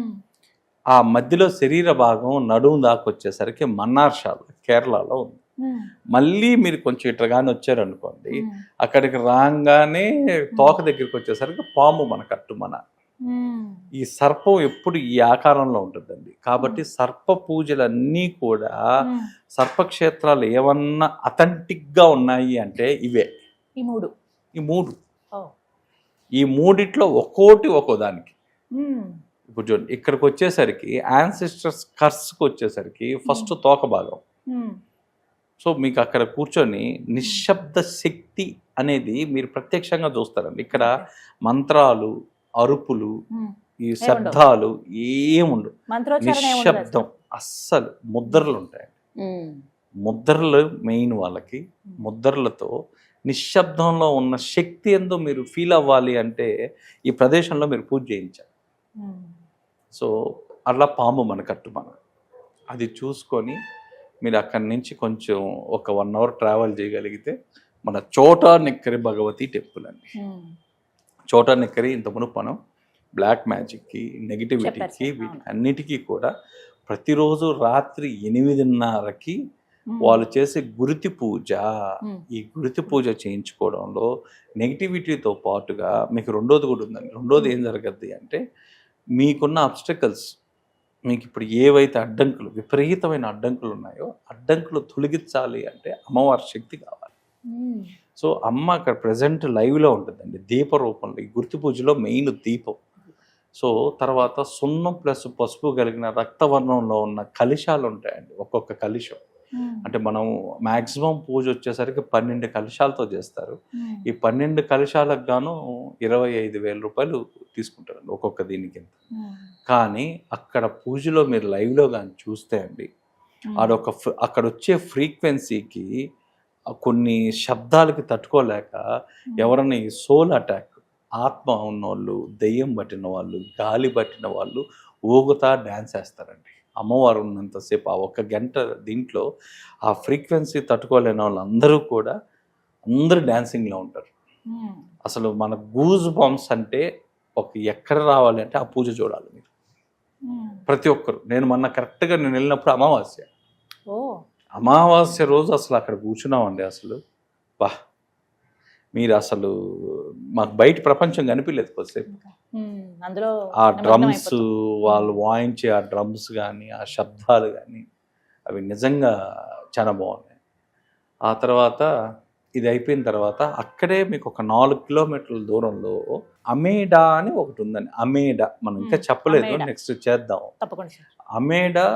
ఆ మధ్యలో శరీర భాగం నడుము దాకా వచ్చేసరికి మన్నార్షాల కేరళలో ఉంది. మళ్ళీ మీరు కొంచెం ఇట్లా కానీ వచ్చారనుకోండి, అక్కడికి రాగానే తోక దగ్గరికి వచ్చేసరికి పాము మన కట్టుమన. ఈ సర్పం ఎప్పుడు ఈ ఆకారంలో ఉంటుందండి. కాబట్టి సర్ప పూజలన్నీ కూడా సర్పక్షేత్రాలు ఏమన్నా అథెంటిక్గా ఉన్నాయి అంటే ఇవే ఈ మూడు ఈ మూడిట్లో ఒక్కోటి ఒక్కో దానికి. ఇప్పుడు చూడండి, ఇక్కడికి వచ్చేసరికి యాన్సిస్టర్స్ కర్స్కి వచ్చేసరికి ఫస్ట్ తోక భాగం. సో మీకు అక్కడ కూర్చొని నిశ్శబ్ద శక్తి అనేది మీరు ప్రత్యక్షంగా చూస్తారండి. ఇక్కడ మంత్రాలు, అరుపులు, ఈ శబ్దాలు ఏముండవు, నిశ్శబ్దం. అస్సలు ముద్రలు ఉంటాయండి. ముద్రలు మెయిన్ వాళ్ళకి. ముద్రలతో నిశ్శబ్దంలో ఉన్న శక్తి ఎంతో మీరు ఫీల్ అవ్వాలి అంటే ఈ ప్రదేశంలో మీరు పూజ చేయించాలి. సో అట్లా పాము మన కట్టుమన అది చూసుకొని మీరు అక్కడి నుంచి కొంచెం ఒక 1 అవర్ ట్రావెల్ చేయగలిగితే మన చోటా నిక్కరి భగవతి టెంపుల్ అండి. చోటా నిక్కరి ఇంత మునుపు మనం బ్లాక్ మ్యాజిక్కి, నెగిటివిటీకి, అన్నిటికీ కూడా ప్రతిరోజు రాత్రి 8:30కి వాళ్ళు చేసే గురుతి పూజ. ఈ గురుతి పూజ చేయించుకోవడంలో నెగిటివిటీతో పాటుగా మీకు రెండోది కూడా ఉందండి. రెండోది ఏం జరగద్ది అంటే మీకున్న అబ్స్టకల్స్, మీకు ఇప్పుడు ఏవైతే అడ్డంకులు, విపరీతమైన అడ్డంకులు ఉన్నాయో అడ్డంకులు తొలగించాలి అంటే అమ్మవారి శక్తి కావాలి. సో అమ్మ అక్కడ ప్రజెంట్ లైవ్లో ఉంటుందండి దీప రూపంలో. ఈ గుర్తు పూజలో మెయిన్ దీపం. సో తర్వాత సున్నం ప్లస్ పసుపు కలిగిన రక్తవర్ణంలో ఉన్న కలశాలు ఉంటాయండి. ఒక్కొక్క కలశం అంటే మనం మ్యాక్సిమం పూజ వచ్చేసరికి 12 కలశాలతో చేస్తారు. ఈ 12 కలశాలకు గాను 25,000 రూపాయలు తీసుకుంటారండి ఒక్కొక్క దీనికి. కానీ అక్కడ పూజలో మీరు లైవ్లో కానీ చూస్తే అండి అక్కడ వచ్చే ఫ్రీక్వెన్సీకి కొన్ని శబ్దాలకి తట్టుకోలేక ఎవరైనా ఈ సోల్ అటాక్, ఆత్మ ఉన్నవాళ్ళు, దెయ్యం పట్టిన వాళ్ళు, గాలి పట్టిన వాళ్ళు ఊగుతా డ్యాన్స్ వేస్తారండి. అమ్మవారు ఉన్నంతసేపు ఆ 1 గంట దీంట్లో ఆ ఫ్రీక్వెన్సీ తట్టుకోలేని వాళ్ళు అందరూ డ్యాన్సింగ్లో ఉంటారు. అసలు మన గూజ్ బాంబ్స్ అంటే ఎక్కడ రావాలి అంటే ఆ పూజ చూడాలి మీరు ప్రతి ఒక్కరు. నేను మొన్న కరెక్ట్గా నేను వెళ్ళినప్పుడు అమావాస్య రోజు అసలు అక్కడ కూర్చున్నామండి. అసలు మీరు అసలు మాకు బయట ప్రపంచం కనిపించలేదు కొద్దిసేపు. అందులో ఆ డ్రమ్స్ వాళ్ళు వాయించే ఆ డ్రమ్స్ కానీ ఆ శబ్దాలు కానీ అవి నిజంగా చాలా బాగున్నాయి. ఆ తర్వాత ఇది అయిపోయిన తర్వాత అక్కడే మీకు ఒక 4 కిలోమీటర్ల దూరంలో అమేడా అని ఒకటి ఉందండి. అమేడా మనం ఇంకా చెప్పలేదు, నెక్స్ట్ చేద్దాం. అమేడా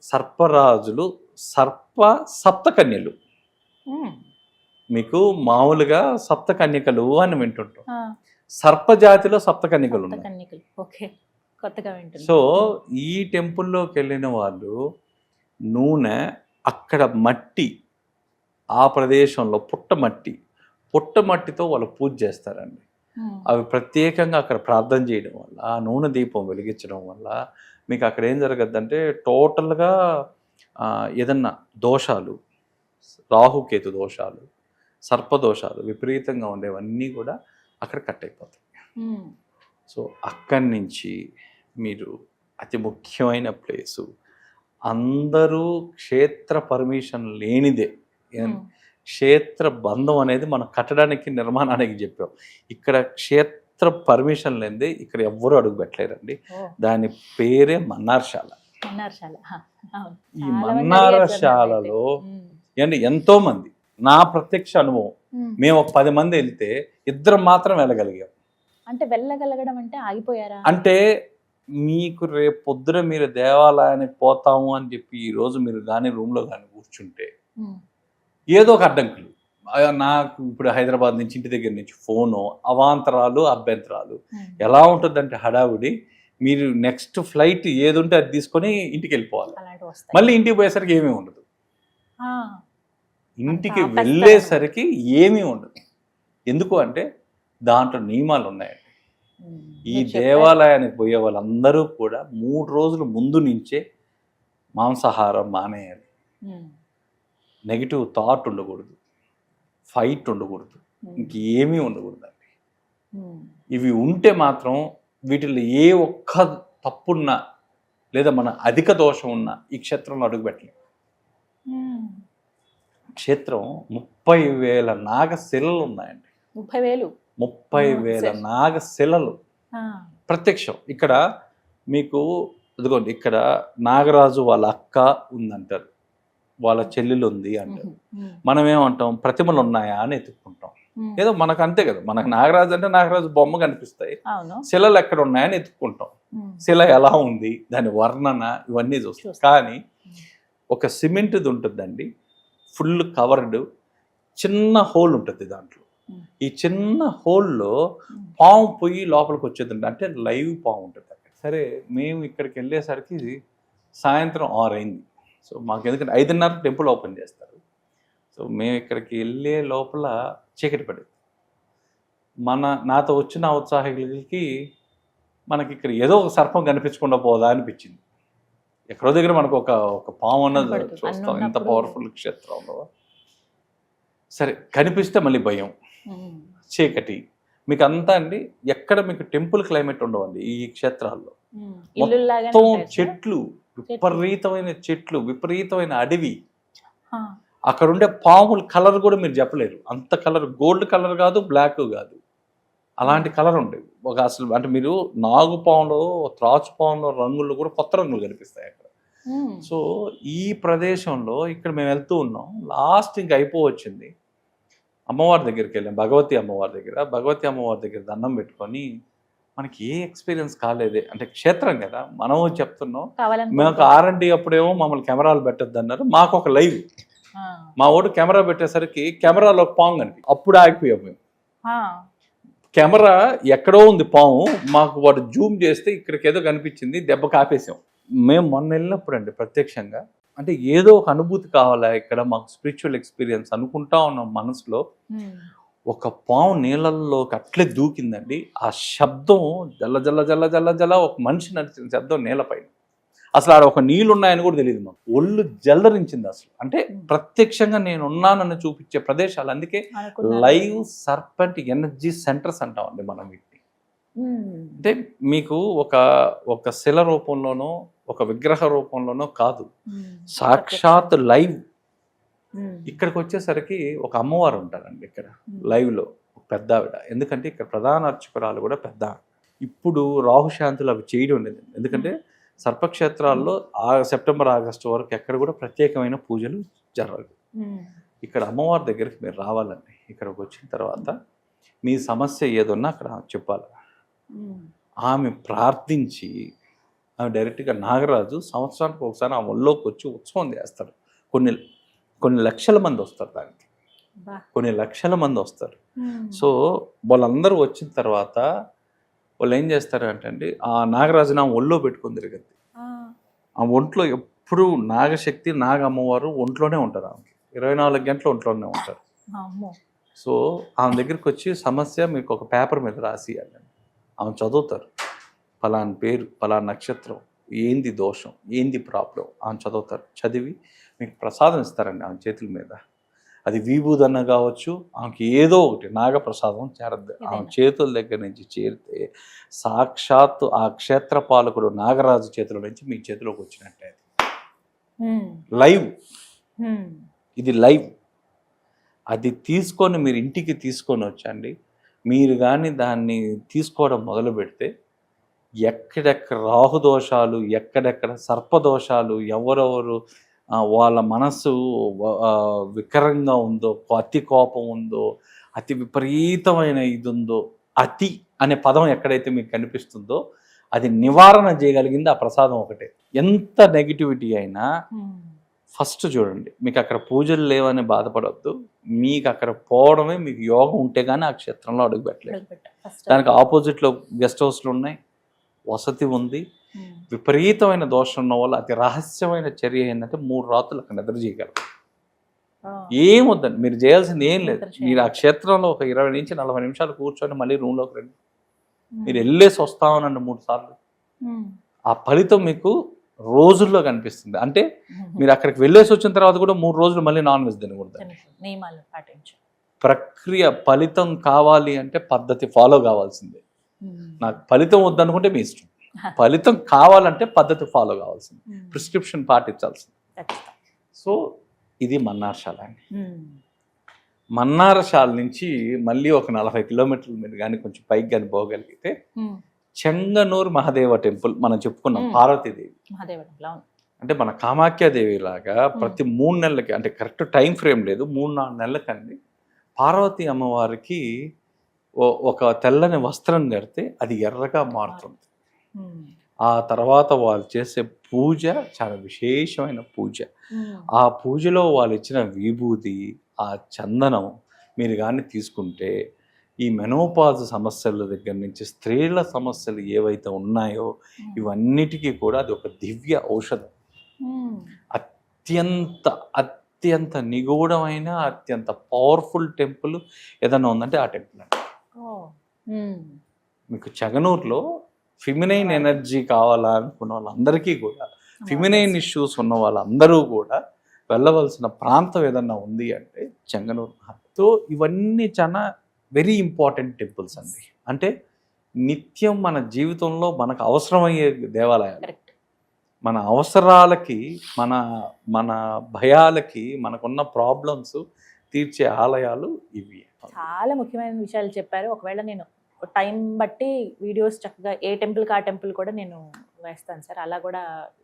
సర్పరాజులు, సప్తకన్యలు. మీకు మామూలుగా సప్తకన్యకలు అని వింటుంటాం, సర్పజాతిలో సప్తకన్యకలు ఉన్నాయి. సో ఈ టెంపుల్లోకి వెళ్ళిన వాళ్ళు నూనె, అక్కడ మట్టి, ఆ ప్రదేశంలో పుట్టమట్టితో వాళ్ళు పూజ చేస్తారండి. అవి ప్రత్యేకంగా అక్కడ ప్రార్థన చేయడం వల్ల, ఆ నూనె దీపం వెలిగించడం వల్ల మీకు అక్కడ ఏం జరగద్దంటే టోటల్గా ఏదన్నా దోషాలు, రాహుకేతు దోషాలు, సర్పదోషాలు విపరీతంగా ఉండేవన్నీ కూడా అక్కడ కట్ అయిపోతాయి. సో అక్కడి నుంచి మీరు అతి ముఖ్యమైన ప్లేసు, అందరూ క్షేత్ర పర్మిషన్ లేనిదే, క్షేత్ర బంధం అనేది మనం కట్టడానికి నిర్మాణానికి చెప్పాం. ఇక్కడ క్షేత్ర పర్మిషన్ లేనిదే ఇక్కడ ఎవ్వరూ అడుగు పెట్టలేరండి. దాని పేరే మన్నార్శాల. ఈ మన్నారశాలలో ఎంతో మంది, నా ప్రత్యక్ష అనుభవం, మేము ఒక 10 మంది వెళ్తే 2 మాత్రం వెళ్ళగలిగాం. అంటే వెళ్ళగలగడం అంటే ఆగిపోయారా? అంటే మీకు రేపు పొద్దున మీరు దేవాలయానికి పోతాము అని చెప్పి ఈరోజు మీరు కానీ రూమ్లో కానీ కూర్చుంటే ఏదో ఒక అడ్డంకులు. నాకు ఇప్పుడు హైదరాబాద్ నుంచి ఇంటి దగ్గర నుంచి ఫోను, అవాంతరాలు, అభ్యంతరాలు. ఎలా ఉంటుందంటే హడావుడి, మీరు నెక్స్ట్ ఫ్లైట్ ఏది ఉంటే అది తీసుకొని ఇంటికి వెళ్ళిపోవాలి. మళ్ళీ ఇంటికి పోయేసరికి ఏమీ ఉండదు, ఇంటికి వెళ్ళేసరికి ఏమీ ఉండదు. ఎందుకు అంటే దాంట్లో నియమాలు ఉన్నాయండి. ఈ దేవాలయానికి పోయే వాళ్ళందరూ కూడా 3 రోజుల ముందు నుంచే మాంసాహారం మానేయాలి. నెగిటివ్ థాట్ ఉండకూడదు, ఫైట్ ఉండకూడదు, ఇంకేమీ ఉండకూడదండి. ఇవి ఉంటే మాత్రం వీటిలో ఏ ఒక్క తప్పున్నా లేదా మన అధిక దోషం ఉన్నా ఈ క్షేత్రంలో అడుగుపెట్టలేము. క్షేత్రం 30,000 నాగశిలలు ఉన్నాయండి. 30,000 నాగశిలలు ప్రత్యక్షం. ఇక్కడ మీకు ఇదిగోండి, ఇక్కడ నాగరాజు వాళ్ళ అక్క ఉందంటారు, వాళ్ళ చెల్లెలు ఉంది అంటారు. మనం ఏమంటాం, ప్రతిమలు ఉన్నాయా అని ఎత్తుక్కుంటాం. ఏదో మనకు అంతే కదా, మనకు నాగరాజు అంటే నాగరాజు బొమ్మ కనిపిస్తాయి, శిలలు ఎక్కడ ఉన్నాయని ఎత్తుక్కుంటాం. శిల ఎలా ఉంది, దాని వర్ణన, ఇవన్నీ చూస్తాం. కానీ ఒక సిమెంట్ది ఉంటుందండి, ఫుల్ కవర్డ్, చిన్న హోల్ ఉంటుంది దాంట్లో. ఈ చిన్న హోల్లో పాము పొయ్యి లోపలికి వచ్చేది, అంటే లైవ్ పాము ఉంటుంది అక్కడ. సరే, మేము ఇక్కడికి వెళ్ళేసరికి సాయంత్రం 6 అయింది. సో మాకు ఎందుకంటే 5:30 టెంపుల్ ఓపెన్ చేస్తారు. సో మేము ఇక్కడికి వెళ్ళే లోపల చీకటి పడేది. నాతో వచ్చిన ఉత్సాహికులకి మనకి ఇక్కడ ఏదో ఒక సర్పం కనిపించకుండా పోదా అనిపించింది. ఎక్కడో దగ్గర మనకు ఒక పాము అన్నది చూస్తాం, ఎంత పవర్ఫుల్ క్షేత్రంలో. సరే, కనిపిస్తే మళ్ళీ భయం, చీకటి. మీకు అంతా అండి, ఎక్కడ మీకు టెంపుల్ క్లైమేట్ ఉండవండి ఈ క్షేత్రాల్లో. మొత్తం చెట్లు, విపరీతమైన చెట్లు, విపరీతమైన అడవి. అక్కడ ఉండే పాముల కలర్ కూడా మీరు చెప్పలేరు, అంత కలర్. గోల్డ్ కలర్ కాదు, బ్లాక్ కాదు, అలాంటి కలర్ ఉండేవి. ఒక అసలు అంటే మీరు నాగుపాములో, త్రాచు పాములో రంగులు కూడా కొత్త రంగులు కనిపిస్తాయి అక్కడ. సో ఈ ప్రదేశంలో ఇక్కడ మేము వెళ్తూ ఉన్నాం. లాస్ట్ ఇంక అయిపోవచ్చింది. అమ్మవారి దగ్గరికి వెళ్ళాం, భగవతి అమ్మవారి దగ్గర దండం పెట్టుకొని, మనకి ఏ ఎక్స్పీరియన్స్ కాలేదే. అంటే క్షేత్రం కదా, మనం చెప్తున్నాం. మాకు R&D అప్పుడేమో మమ్మల్ని కెమెరాలు పెట్టద్దు అన్నారు. మాకు ఒక లైవ్, మా ఓడు కెమెరా పెట్టేసరికి కెమెరాలో పాము కనిపి, అప్పుడు ఆగిపోయాం మేము. కెమెరా ఎక్కడో ఉంది పాము, మాకు వాడు జూమ్ చేస్తే ఇక్కడికి ఏదో కనిపించింది, దెబ్బ కాపేసాం. మేము మొన్న వెళ్ళినప్పుడు అండి ప్రత్యక్షంగా, అంటే ఏదో ఒక అనుభూతి కావాలా ఇక్కడ మాకు, స్పిరిచువల్ ఎక్స్పీరియన్స్ అనుకుంటా ఉన్నాం మనసులో. ఒక పాము నీళ్ళల్లోకి అట్లే దూకిందండి. ఆ శబ్దం జల్ల జల్ల జల్ల జల్ల జల్ల, ఒక మనిషి నడిచిన శబ్దం నేలపైన. అసలు ఆడ ఒక నీళ్ళు ఉన్నాయని కూడా తెలియదు మాకు. ఒళ్ళు జల్లరించింది అసలు. అంటే ప్రత్యక్షంగా నేను ఉన్నానని చూపించే ప్రదేశాలు. అందుకే లైవ్ సర్పెంట్ ఎనర్జీ సెంటర్స్ అంటామండి మనం వీటిని. అంటే మీకు ఒక శిల రూపంలోనో, ఒక విగ్రహ రూపంలోనో కాదు, సాక్షాత్ లైవ్. ఇక్కడికి వచ్చేసరికి ఒక అమ్మవారు ఉంటారండి ఇక్కడ లైవ్లో, పెద్ద ఆవిడ. ఎందుకంటే ఇక్కడ ప్రధాన అర్చకురాలు కూడా పెద్ద. ఇప్పుడు రాహుశాంతులు అవి చేయడం ఉండేది. ఎందుకంటే సర్పక్షేత్రాల్లో సెప్టెంబర్, ఆగస్టు వరకు ఎక్కడ కూడా ప్రత్యేకమైన పూజలు జరగదు. ఇక్కడ అమ్మవారి దగ్గరికి మీరు రావాలండి. ఇక్కడికి వచ్చిన తర్వాత మీ సమస్య ఏదన్నా అక్కడ చెప్పాలి. ఆమె ప్రార్థించి, ఆమె డైరెక్ట్గా నాగరాజు సంవత్సరానికి ఒకసారి ఆ ఒళ్ళోకి వచ్చి ఉత్సవం చేస్తారు. కొన్ని లక్షల మంది వస్తారు దానికి, కొన్ని లక్షల మంది వస్తారు. సో వాళ్ళందరూ వచ్చిన తర్వాత వాళ్ళు ఏం చేస్తారు అంటే, ఆ నాగరాజుని ఆ ఒళ్ళో పెట్టుకొని తిరగద్ది. ఆ ఒంట్లో ఎప్పుడు నాగశక్తి, నాగ అమ్మవారు ఒంట్లోనే ఉంటారు. ఆమెకి 24 గంటలు ఒంట్లోనే ఉంటారు. సో ఆమె దగ్గరికి వచ్చి సమస్య మీకు ఒక పేపర్ మీద రాసి ఇవ్వాలండి. ఆమె చదువుతారు, పలానా పేరు, పలానా నక్షత్రం, ఏంది దోషం, ఏంది ప్రాబ్లం ఆమె చదువుతారు. చదివి మీకు ప్రసాదం ఇస్తారండి ఆమె చేతుల మీద. అది విభూదన్న కావచ్చు, ఆమెకి ఏదో ఒకటి నాగప్రసాదం చేరద్దు. ఆమె చేతుల దగ్గర నుంచి చేరితే సాక్షాత్తు ఆ క్షేత్ర పాలకుడు నాగరాజు చేతుల నుంచి మీ చేతిలోకి వచ్చినట్టే. లైవ్, ఇది లైవ్. అది తీసుకొని మీరు ఇంటికి తీసుకొని వచ్చండి. మీరు కానీ దాన్ని తీసుకోవడం మొదలు పెడితే ఎక్కడెక్కడ రాహుదోషాలు, ఎక్కడెక్కడ సర్పదోషాలు, ఎవరెవరు వాళ్ళ మనసు వికరంగా ఉందో, అతి కోపం ఉందో, అతి విపరీతమైన ఇది ఉందో, అతి అనే పదం ఎక్కడైతే మీకు కనిపిస్తుందో అది నివారణ చేయగలిగింది ఆ ప్రసాదం ఒకటే. ఎంత నెగిటివిటీ అయినా ఫస్ట్ చూడండి, మీకు అక్కడ పూజలు లేవని బాధపడవద్దు, మీకు అక్కడ పోవడమే మీకు యోగం ఉంటే కానీ ఆ క్షేత్రంలో అడుగు పెట్టలేదు. దానికి ఆపోజిట్లో గెస్ట్ హౌస్లు ఉన్నాయి, వసతి ఉంది. విపరీతమైన దోషం ఉన్న వాళ్ళు అతి రహస్యమైన చర్య ఏంటంటే 3 రాత్రులు అక్కడ నిద్ర చేయగలరు. ఏమొద్దండి, మీరు చేయాల్సింది ఏం లేదు. మీరు ఆ క్షేత్రంలో ఒక 20 నుంచి 40 నిమిషాలు కూర్చొని మళ్ళీ రూమ్లోకి రండి. మీరు వెళ్ళేసి వస్తామనండి 3 సార్లు. ఆ ఫలితం మీకు రోజుల్లో కనిపిస్తుంది. అంటే మీరు అక్కడికి వెళ్ళేసి వచ్చిన తర్వాత కూడా 3 రోజులు మళ్ళీ నాన్ వెజ్ తినకూడదు. నియమాలు పాటించు. ప్రక్రియ ఫలితం కావాలి అంటే పద్ధతి ఫాలో కావాల్సిందే. నాకు ఫలితం వద్దనుకుంటే మీ ఇష్టం. ఫలితం కావాలంటే పద్ధతి ఫాలో కావాల్సింది, ప్రిస్క్రిప్షన్ పాటించాల్సింది. సో ఇది మన్నార్శాల అండి. మన్నారశాల నుంచి మళ్ళీ ఒక 40 కిలోమీటర్ల మీద కానీ కొంచెం పైకి కానీ పోగలిగితే చెంగనూరు మహాదేవ టెంపుల్ మనం చెప్పుకున్నాం. పార్వతీదేవి అంటే మన కామాఖ్యాదేవి లాగా ప్రతి 3 నెలలకి, అంటే కరెక్ట్ టైం ఫ్రేమ్ లేదు, 3-4 నెలలకండి పార్వతీ అమ్మవారికి ఒక తెల్లని వస్త్రం కడితే అది ఎర్రగా మారుతుంది. ఆ తర్వాత వాళ్ళు చేసే పూజ చాలా విశేషమైన పూజ. ఆ పూజలో వాళ్ళు ఇచ్చిన విభూతి, ఆ చందనం మీరు కానీ తీసుకుంటే ఈ మెనోపాజ్ సమస్యల దగ్గర నుంచి స్త్రీల సమస్యలు ఏవైతే ఉన్నాయో ఇవన్నిటికీ కూడా అది ఒక దివ్య ఔషధం. అత్యంత నిగూఢమైన అత్యంత పవర్ఫుల్ టెంపుల్ ఏదన్నా ఉందంటే ఆ టెంపుల్ అండి. మీకు చెగనూరులో ఫిమినైన్ ఎనర్జీ కావాలనుకున్న వాళ్ళందరికీ కూడా, ఫిమినైన్ ఇష్యూస్ ఉన్న వాళ్ళందరూ కూడా వెళ్ళవలసిన ప్రాంతం ఏదన్నా ఉంది అంటే చెంగనూరు. సో ఇవన్నీ చాలా వెరీ ఇంపార్టెంట్ టెంపుల్స్ అండి. అంటే నిత్యం మన జీవితంలో మనకు అవసరమయ్యే దేవాలయాలు, మన అవసరాలకి, మన భయాలకి, మనకున్న ప్రాబ్లమ్స్ తీర్చే ఆలయాలు ఇవి. చాలా ముఖ్యమైన విషయాలు చెప్పారు. ఒకవేళ నేను టైం బట్టి వీడియోస్ చక్కగా ఏ టెంపుల్కి ఆ టెంపుల్ కూడా నేను వేస్తాను సార్. అలా కూడా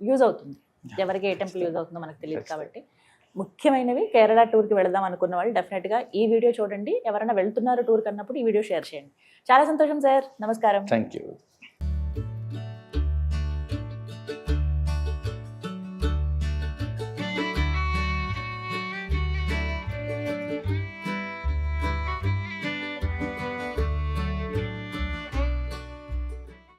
యూజ్ అవుతుంది. ఎవరికి ఏ టెంపుల్ యూజ్ అవుతుందో మనకు తెలియదు కాబట్టి. ముఖ్యమైనవి కేరళ టూర్కి వెళదాం అనుకున్న వాళ్ళు డెఫినెట్గా ఈ వీడియో చూడండి. ఎవరైనా వెళ్తున్నారు టూర్కి అన్నప్పుడు ఈ వీడియో షేర్ చేయండి. చాలా సంతోషం సార్. నమస్కారం. Thank you.